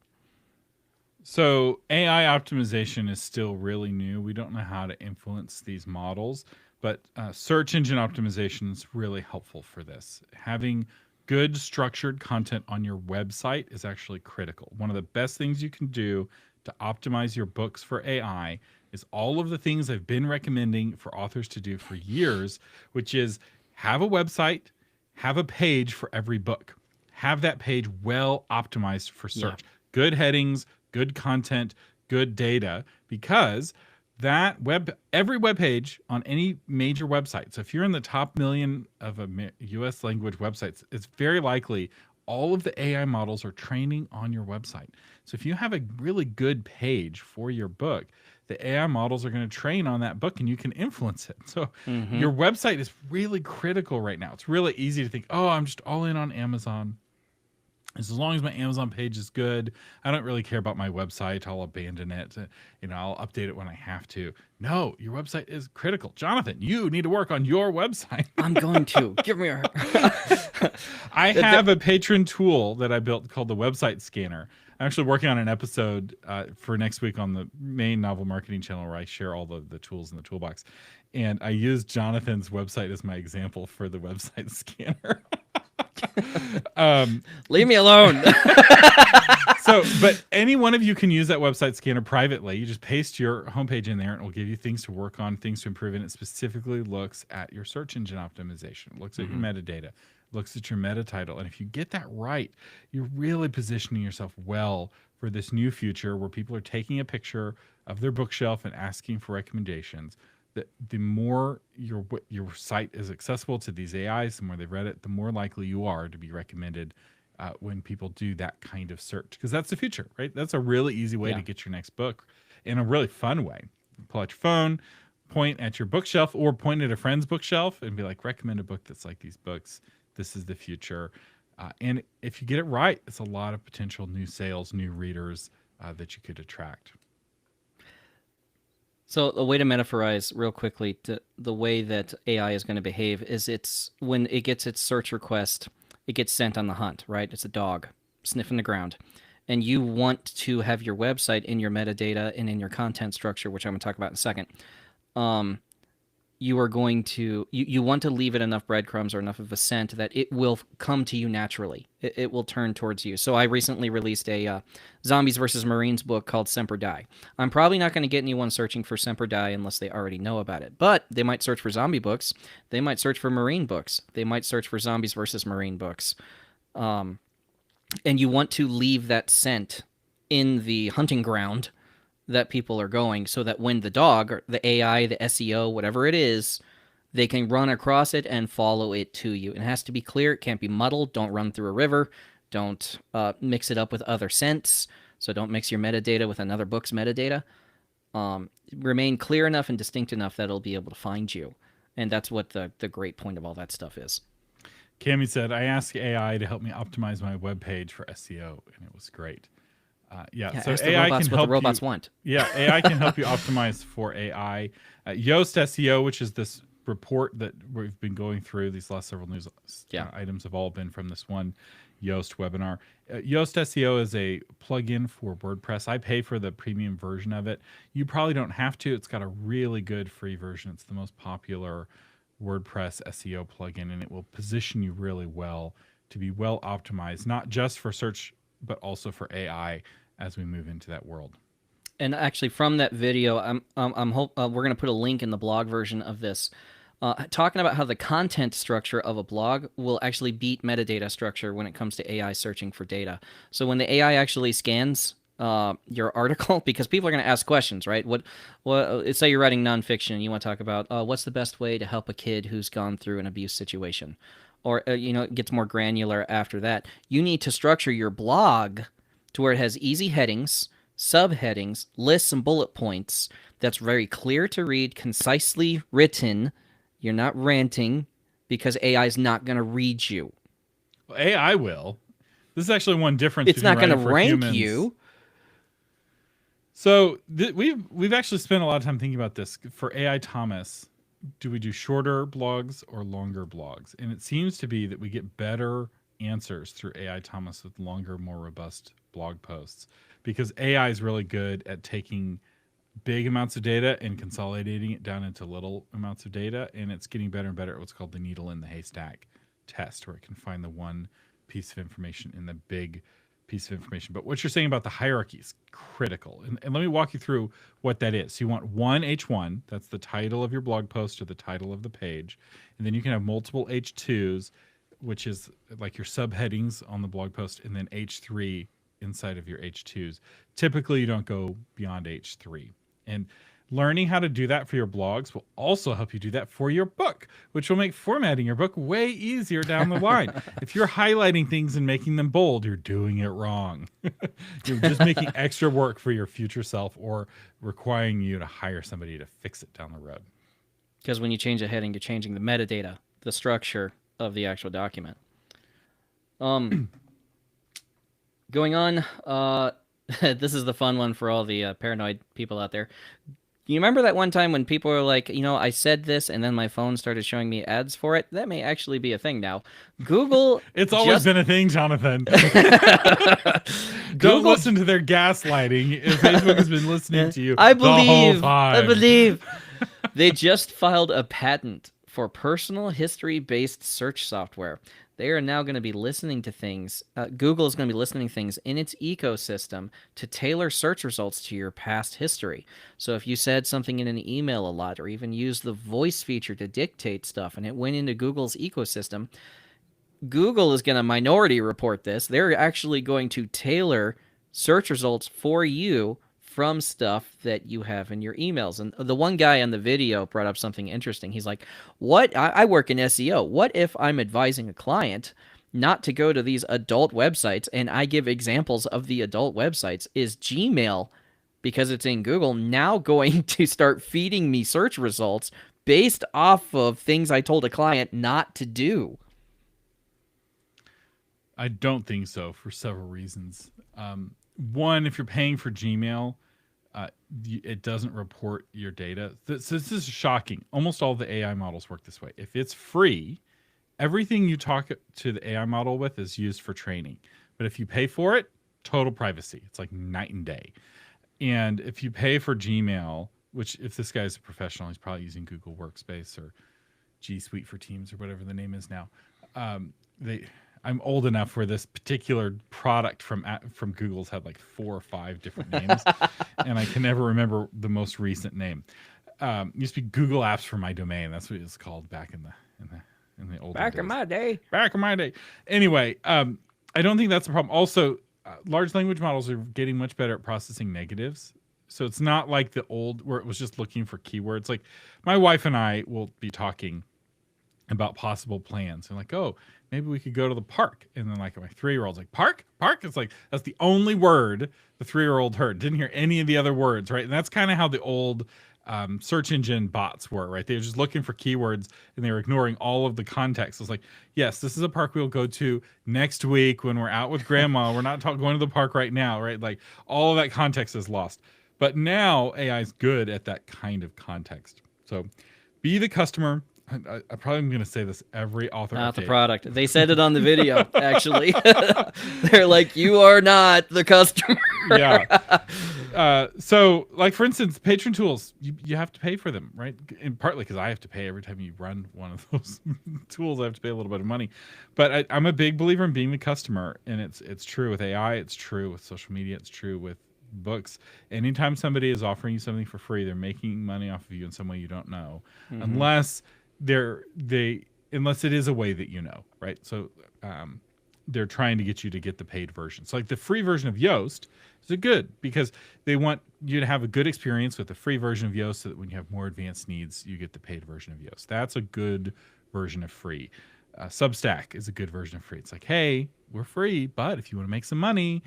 A: So AI optimization is still really new. We don't know how to influence these models, but search engine optimization is really helpful for this. Having good structured content on your website is actually critical. One of the best things you can do to optimize your books for AI is all of the things I've been recommending for authors to do for years, which is have a website, have a page for every book. Have that page well optimized for search. Yeah. Good headings, good content, good data, because every web page on any major website. So if you're in the top 1,000,000 of US language websites, it's very likely all of the AI models are training on your website. So if you have a really good page for your book, the AI models are going to train on that book and you can influence it. So your website is really critical right now. It's really easy to think, oh, I'm just all in on Amazon. As long as my Amazon page is good, I don't really care about my website. I'll abandon it. I'll update it when I have to. No, your website is critical. Jonathan, you need to work on your website.
B: I'm going to. Give me a...
A: I have a patron tool that I built called the Website Scanner. I'm actually working on an episode for next week on the main Novel Marketing channel where I share all the tools in the toolbox. And I used Jonathan's website as my example for the Website Scanner.
B: Leave me alone.
A: But any one of you can use that website scanner privately. You just paste your homepage in there and it will give you things to work on, things to improve. And it specifically looks at your search engine optimization, looks at your metadata, looks at your meta title. And if you get that right, you're really positioning yourself well for this new future where people are taking a picture of their bookshelf and asking for recommendations. The more your site is accessible to these AIs, the more they've read it, the more likely you are to be recommended when people do that kind of search. Because that's the future, right? That's a really easy way to get your next book in a really fun way. Pull out your phone, point at your bookshelf or point at a friend's bookshelf and be like, recommend a book that's like these books. This is the future. And if you get it right, it's a lot of potential new sales, new readers that you could attract.
B: So a way to metaphorize real quickly the way that AI is going to behave is it's when it gets its search request, it gets sent on the hunt, right? It's a dog sniffing the ground. And you want to have your website in your metadata and in your content structure, which I'm going to talk about in a second. You are going to, you want to leave it enough breadcrumbs or enough of a scent that it will come to you naturally. It will turn towards you. So I recently released a Zombies versus Marines book called Semper Die. I'm probably not going to get anyone searching for Semper Die unless they already know about it. But they might search for zombie books. They might search for Marine books. They might search for Zombies versus Marine books. And you want to leave that scent in the hunting ground that people are going so that when the dog or the AI, the SEO, whatever it is, they can run across it and follow it to you. It has to be clear. It can't be muddled. Don't run through a river. Don't mix it up with other scents. So don't mix your metadata with another book's metadata. Remain clear enough and distinct enough that it'll be able to find you. And that's what the great point of all that stuff is.
A: Cami said, I asked AI to help me optimize my webpage for SEO, and it was great. So AI can help
B: the robots want.
A: Yeah, AI can help you optimize for AI. Yoast SEO, which is this report that we've been going through, these last several news items have all been from this one Yoast webinar. Yoast SEO is a plugin for WordPress. I pay for the premium version of it. You probably don't have to. It's got a really good free version. It's the most popular WordPress SEO plugin, and it will position you really well to be well optimized, not just for search, but also for AI as we move into that world.
B: And actually, from that video, we're going to put a link in the blog version of this, talking about how the content structure of a blog will actually beat metadata structure when it comes to AI searching for data. So when the AI actually scans your article, because people are going to ask questions, right? What? Say you're writing nonfiction, and you want to talk about what's the best way to help a kid who's gone through an abuse situation, or it gets more granular after that. You need to structure your blog to where it has easy headings, subheadings, lists, and bullet points that's very clear to read, concisely written. You're not ranting because AI is not going to read you.
A: Well, AI will. This is actually one difference.
B: It's not going to rank you.
A: So we've actually spent a lot of time thinking about this. For AI Thomas, do we do shorter blogs or longer blogs? And it seems to be that we get better answers through AI Thomas with longer, more robust blog posts, because AI is really good at taking big amounts of data and consolidating it down into little amounts of data, and it's getting better and better at what's called the needle in the haystack test, where it can find the one piece of information in the big piece of information. But what you're saying about the hierarchy is critical, and let me walk you through what that is. So you want one H1, that's the title of your blog post or the title of the page, and then you can have multiple H2s, which is like your subheadings on the blog post, and then H3 inside of your H2s. Typically, you don't go beyond H3. And learning how to do that for your blogs will also help you do that for your book, which will make formatting your book way easier down the line. If you're highlighting things and making them bold, you're doing it wrong. You're just making extra work for your future self or requiring you to hire somebody to fix it down the road.
B: Because when you change a heading, you're changing the metadata, the structure of the actual document. Going on, this is the fun one for all the paranoid people out there. You remember that one time when people were like, I said this and then my phone started showing me ads for it? That may actually be a thing now. Google
A: It's always been a thing, Jonathan. Don't
B: Google
A: listen to their gaslighting. Facebook has been listening to you
B: I
A: the whole time.
B: I believe. They just filed a patent for personal history-based search software. They are now going to be listening to things. Google is going to be listening to things in its ecosystem to tailor search results to your past history. So if you said something in an email a lot, or even used the voice feature to dictate stuff, and it went into Google's ecosystem, Google is going to minority report this. They're actually going to tailor search results for you from stuff that you have in your emails. And the one guy on the video brought up something interesting. He's like, I work in SEO. What if I'm advising a client not to go to these adult websites, and I give examples of the adult websites? Is Gmail, because it's in Google, now going to start feeding me search results based off of things I told a client not to do?
A: I don't think so, for several reasons. One, if you're paying for Gmail, it doesn't report your data. This is shocking. Almost all the AI models work this way. If it's free, everything you talk to the AI model with is used for training. But if you pay for it, total privacy. It's like night and day. And if you pay for Gmail, which if this guy's a professional, he's probably using Google Workspace or G Suite for Teams or whatever the name is now. I'm old enough where this particular product from Google's had like 4 or 5 different names, and I can never remember the most recent name. Used to be Google Apps for My Domain. That's what it was called back in the old days.
B: Back in my day.
A: Back in my day. Anyway, I don't think that's a problem. Also, large language models are getting much better at processing negatives. So it's not like the old where it was just looking for keywords. Like my wife and I will be talking about possible plans and like, oh, maybe we could go to the park. And then like my 3-year-old's like, park? It's like, that's the only word the 3-year-old heard. Didn't hear any of the other words, right? And that's kind of how the old search engine bots were, right? They were just looking for keywords and they were ignoring all of the context. It's like, yes, this is a park we'll go to next week when we're out with grandma. We're not going to the park right now, right? Like all of that context is lost. But now AI is good at that kind of context. So be the customer. I probably am going to say this every author.
B: Not the product. They said it on the video, actually. They're like, you are not the customer.
A: Yeah. So, like, for instance, patron tools, you have to pay for them, right? And partly because I have to pay every time you run one of those tools. I have to pay a little bit of money. But I'm a big believer in being the customer. And it's true with AI. It's true with social media. It's true with books. Anytime somebody is offering you something for free, they're making money off of you in some way you don't know. Mm-hmm. Unless it is a way that you know, right? So they're trying to get you to get the paid version. So like the free version of Yoast is good because they want you to have a good experience with the free version of Yoast so that when you have more advanced needs, you get the paid version of Yoast. That's a good version of free. Substack is a good version of free. It's like, hey, we're free, but if you want to make some money,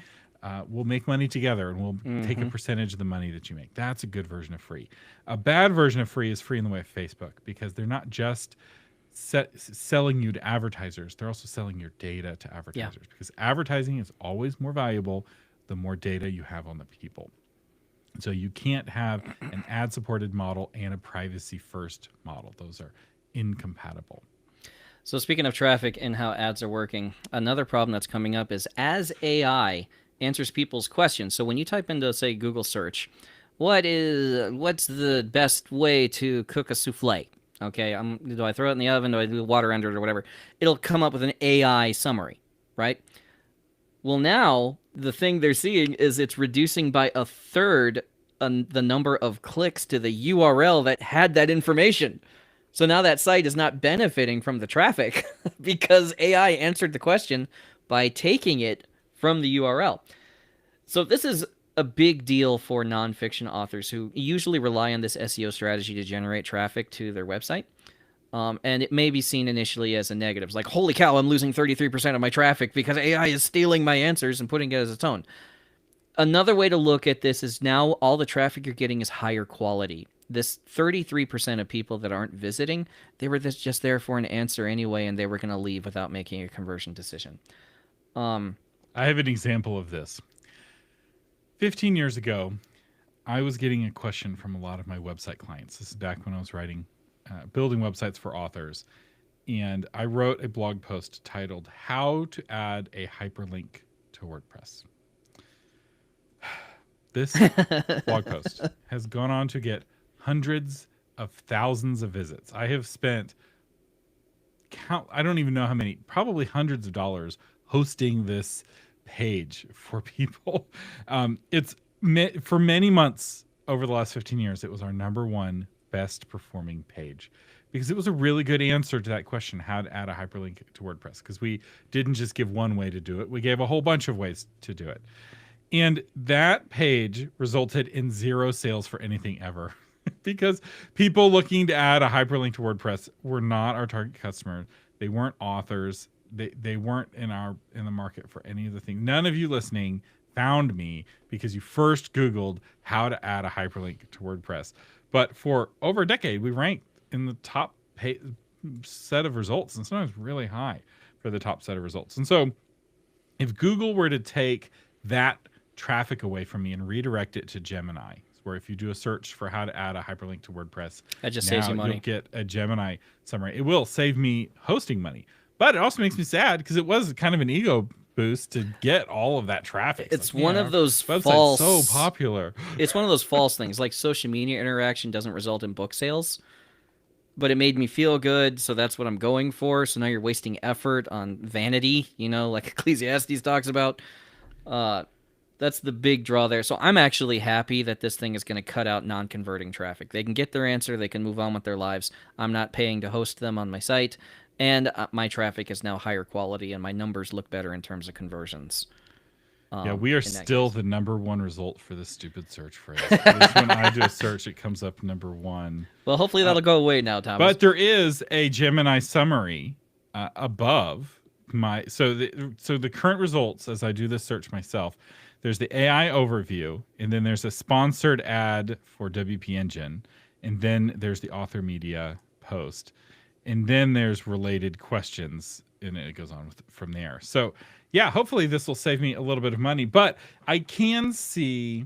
A: we'll make money together and we'll take a percentage of the money that you make. That's a good version of free. A bad version of free is free in the way of Facebook because they're not just selling you to advertisers. They're also selling your data to advertisers because advertising is always more valuable the more data you have on the people. So you can't have an ad-supported model and a privacy-first model. Those are incompatible.
B: So speaking of traffic and how ads are working, another problem that's coming up is as AI answers people's questions. So when you type into, say, Google search, what's the best way to cook a souffle? Okay, do I throw it in the oven? Do I do water under it or whatever? It'll come up with an AI summary, right? Well, now the thing they're seeing is it's reducing by 1/3 the number of clicks to the URL that had that information. So now that site is not benefiting from the traffic because AI answered the question by taking it from the URL. So this is a big deal for nonfiction authors who usually rely on this SEO strategy to generate traffic to their website. And it may be seen initially as a negative. It's like, holy cow, I'm losing 33% of my traffic because AI is stealing my answers and putting it as its own. Another way to look at this is now all the traffic you're getting is higher quality. This 33% of people that aren't visiting, they were just there for an answer anyway, and they were going to leave without making a conversion decision.
A: I have an example of this. 15 years ago, I was getting a question from a lot of my website clients. This is back when I was building websites for authors. And I wrote a blog post titled How to Add a Hyperlink to WordPress. This blog post has gone on to get hundreds of thousands of visits. I have spent I don't even know how many, probably hundreds of dollars hosting this page for people. It's for many months over the last 15 years, it was our number one best performing page because it was a really good answer to that question, how to add a hyperlink to WordPress. Because we didn't just give one way to do it. We gave a whole bunch of ways to do it. And that page resulted in 0 sales for anything ever because people looking to add a hyperlink to WordPress were not our target customer. They weren't authors. They weren't in the market for any of the things. None of you listening found me because you first Googled how to add a hyperlink to WordPress. But for over a decade, we ranked in the top set of results, and sometimes really high for the top set of results. And so if Google were to take that traffic away from me and redirect it to Gemini, where if you do a search for how to add a hyperlink to WordPress,
B: that just saves you money.
A: You'll get a Gemini summary. It will save me hosting money, but it also makes me sad because it was kind of an ego boost to get all of that traffic.
B: It's like, one of those false,
A: so popular.
B: It's one of those false things. Like social media interaction doesn't result in book sales, but it made me feel good, so that's what I'm going for. So now you're wasting effort on vanity, like Ecclesiastes talks about. That's the big draw there. So I'm actually happy that this thing is going to cut out non-converting traffic. They can get their answer. They can move on with their lives. I'm not paying to host them on my site. And my traffic is now higher quality, and my numbers look better in terms of conversions.
A: We are still the number one result for this stupid search phrase. When I do a search, it comes up number one.
B: Well, hopefully that'll go away now, Thomas.
A: But there is a Gemini summary above my... So the current results, as I do this search myself, there's the AI overview, and then there's a sponsored ad for WP Engine, and then there's the author media post, and then there's related questions, and it goes on from there. So, yeah, hopefully this will save me a little bit of money, but I can see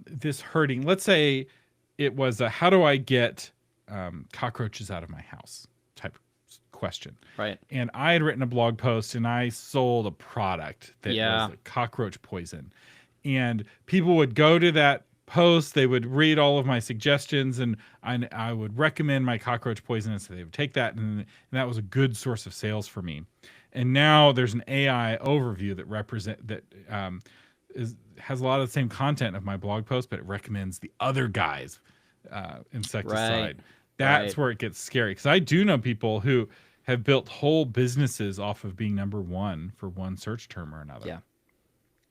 A: this hurting. Let's say it was a how do I get cockroaches out of my house type question.
B: Right.
A: And I had written a blog post and I sold a product that was a cockroach poison. And people would go to that post, they would read all of my suggestions, and I would recommend my cockroach poison, and so they would take that, and that was a good source of sales for me. And now there's an AI overview that has a lot of the same content of my blog post, but it recommends the other guy's insecticide.
B: Right.
A: That's where it gets scary, because I do know people who have built whole businesses off of being number one for one search term or another.
B: Yeah.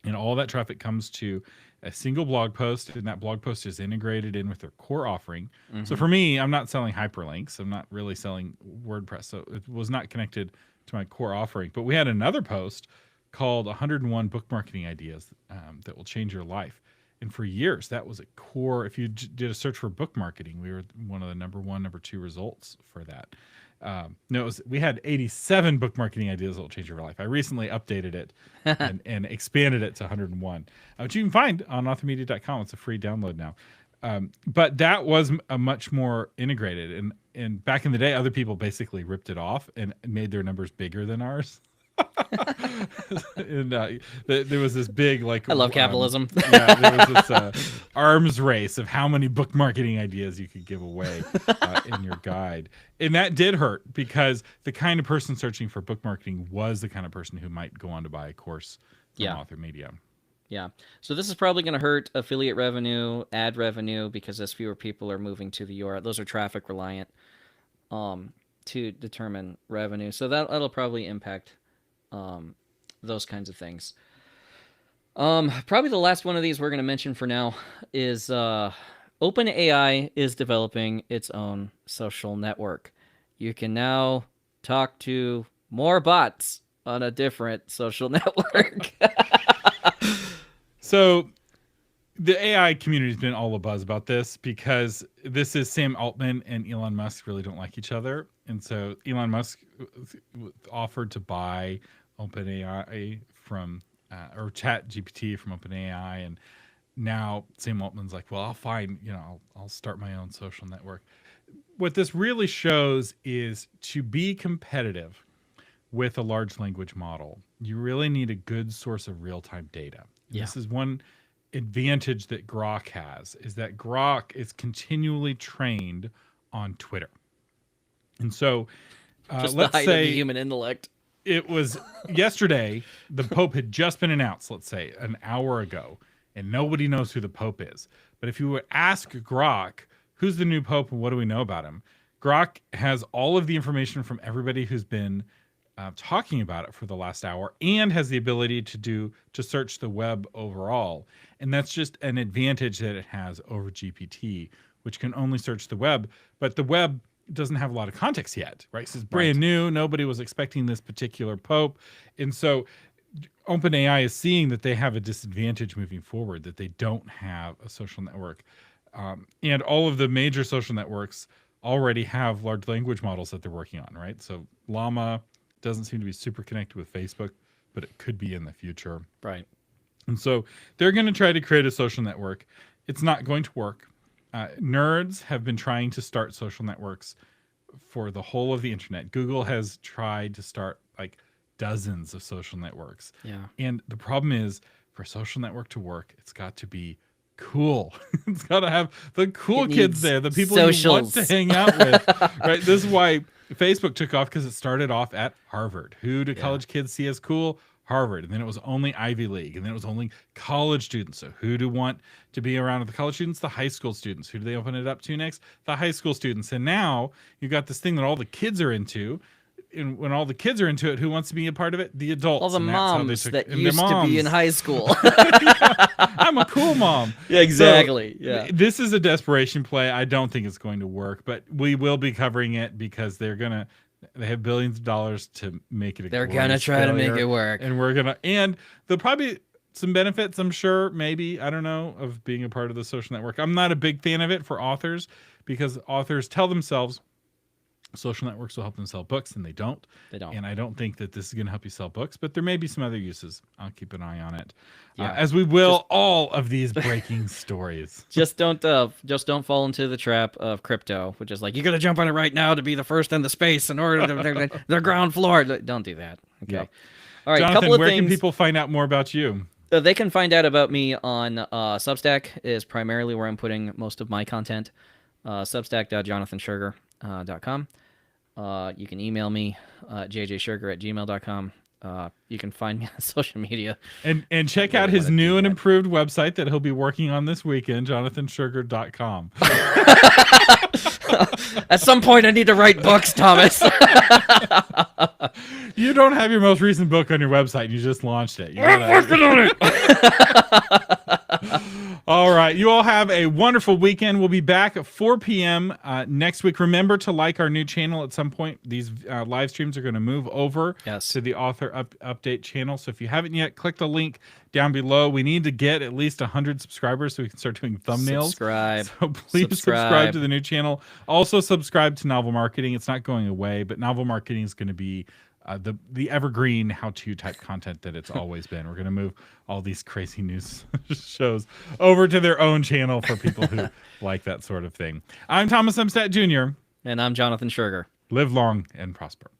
A: And all that traffic comes to a single blog post, and that blog post is integrated in with their core offering. Mm-hmm. So for me, I'm not selling hyperlinks. I'm not really selling WordPress. So it was not connected to my core offering. But we had another post called 101 Book Marketing Ideas that will change your life. And for years, that was a core. If you did a search for book marketing, we were one of the number 1, number 2 results for that. We had 87 book marketing ideas that will change your life. I recently updated it and expanded it to 101, which you can find on authormedia.com. It's a free download now. But that was a much more integrated. And back in the day, other people basically ripped it off and made their numbers bigger than ours. And there was this big, I
B: love capitalism.
A: There was this arms race of how many book marketing ideas you could give away in your guide, and that did hurt because the kind of person searching for book marketing was the kind of person who might go on to buy a course from Author Media.
B: Yeah. So this is probably going to hurt affiliate revenue, ad revenue, because as fewer people are moving to the URL, those are traffic reliant to determine revenue. So that'll probably impact those kinds of things. Probably the last one of these we're going to mention for now is OpenAI is developing its own social network. You can now talk to more bots on a different social network.
A: So the AI community has been all abuzz about this because this is Sam Altman and Elon Musk really don't like each other. And so Elon Musk offered to buy OpenAI from or Chat GPT from OpenAI, and now Sam Altman's like, well, I'll start my own social network. What this really shows is to be competitive with a large language model, you really need a good source of real-time data.
B: Yeah.
A: This is one advantage that Grok has, is that Grok is continually trained on Twitter. And so
B: Just
A: let's
B: the height
A: say
B: of the human intellect.
A: it was yesterday, the Pope had just been announced, let's say an hour ago, and nobody knows who the Pope is. But if you would ask Grok, who's the new Pope and what do we know about him? Grok has all of the information from everybody who's been talking about it for the last hour, and has the ability to search the web overall. And that's just an advantage that it has over GPT, which can only search the web. But the web doesn't have a lot of context yet, right? So it's brand new. Nobody was expecting this particular Pope. And so OpenAI is seeing that they have a disadvantage moving forward, that they don't have a social network. And all of the major social networks already have large language models that they're working on, right? So Llama doesn't seem to be super connected with Facebook, but it could be in the future.
B: Right.
A: And so they're going to try to create a social network. It's not going to work. Nerds have been trying to start social networks for the whole of the internet. Google has tried to start like dozens of social networks.
B: Yeah.
A: And the problem is, for a social network to work, it's got to be cool. It's got to have the cool kids there, the people you want to hang out with, right? This is why Facebook took off, because it started off at Harvard. Who do college kids see as cool? Harvard. And then it was only Ivy League, and then it was only college students. So who do want to be around with the college students? The high school students. Who do they open it up to next? The high school students. And now you got this thing that all the kids are into. And when all the kids are into it, who wants to be a part of it? The adults.
B: All the moms that used to be in high school.
A: Yeah, I'm a cool mom.
B: Yeah, exactly.
A: So, this is a desperation play. I don't think it's going to work, but we will be covering it because they have billions of dollars to make it.
B: They're gonna try to make it work,
A: and and there'll probably some benefits, I'm sure, maybe, I don't know, of being a part of the social network. I'm not a big fan of it for authors, because authors tell themselves social networks will help them sell books, and they don't. And I don't think that this is going to help you sell books, but there may be some other uses. I'll keep an eye on it, as we will all of these breaking stories.
B: Just don't fall into the trap of crypto, which is like, you got to jump on it right now to be the first in the space in order to the ground floor. Don't do that. Okay.
A: Yep.
B: All right.
A: Jonathan,
B: couple of
A: where
B: things.
A: Can people find out more about you?
B: They can find out about me on Substack, is primarily where I'm putting most of my content. Substack.jonathansugar.com. You can email me jjsugar@gmail.com. You can find me on social media.
A: And check out his new and improved website that he'll be working on this weekend, jonathansugar.com.
B: At some point, I need to write books, Thomas.
A: You don't have your most recent book on your website. You just launched it.
B: I'm working on it.
A: All right. You all have a wonderful weekend. We'll be back at 4 p.m. Next week. Remember to like our new channel at some point. These live streams are going to move over to the author update channel. So if you haven't yet, click the link down below. We need to get at least 100 subscribers so we can start doing thumbnails.
B: Subscribe.
A: So please subscribe to the new channel. Also subscribe to Novel Marketing. It's not going away, but Novel Marketing is going to be the evergreen how-to type content that it's always been. We're going to move all these crazy news shows over to their own channel for people who like that sort of thing. I'm Thomas Umstattd Jr.
B: And I'm Jonathan Sugar.
A: Live long and prosper.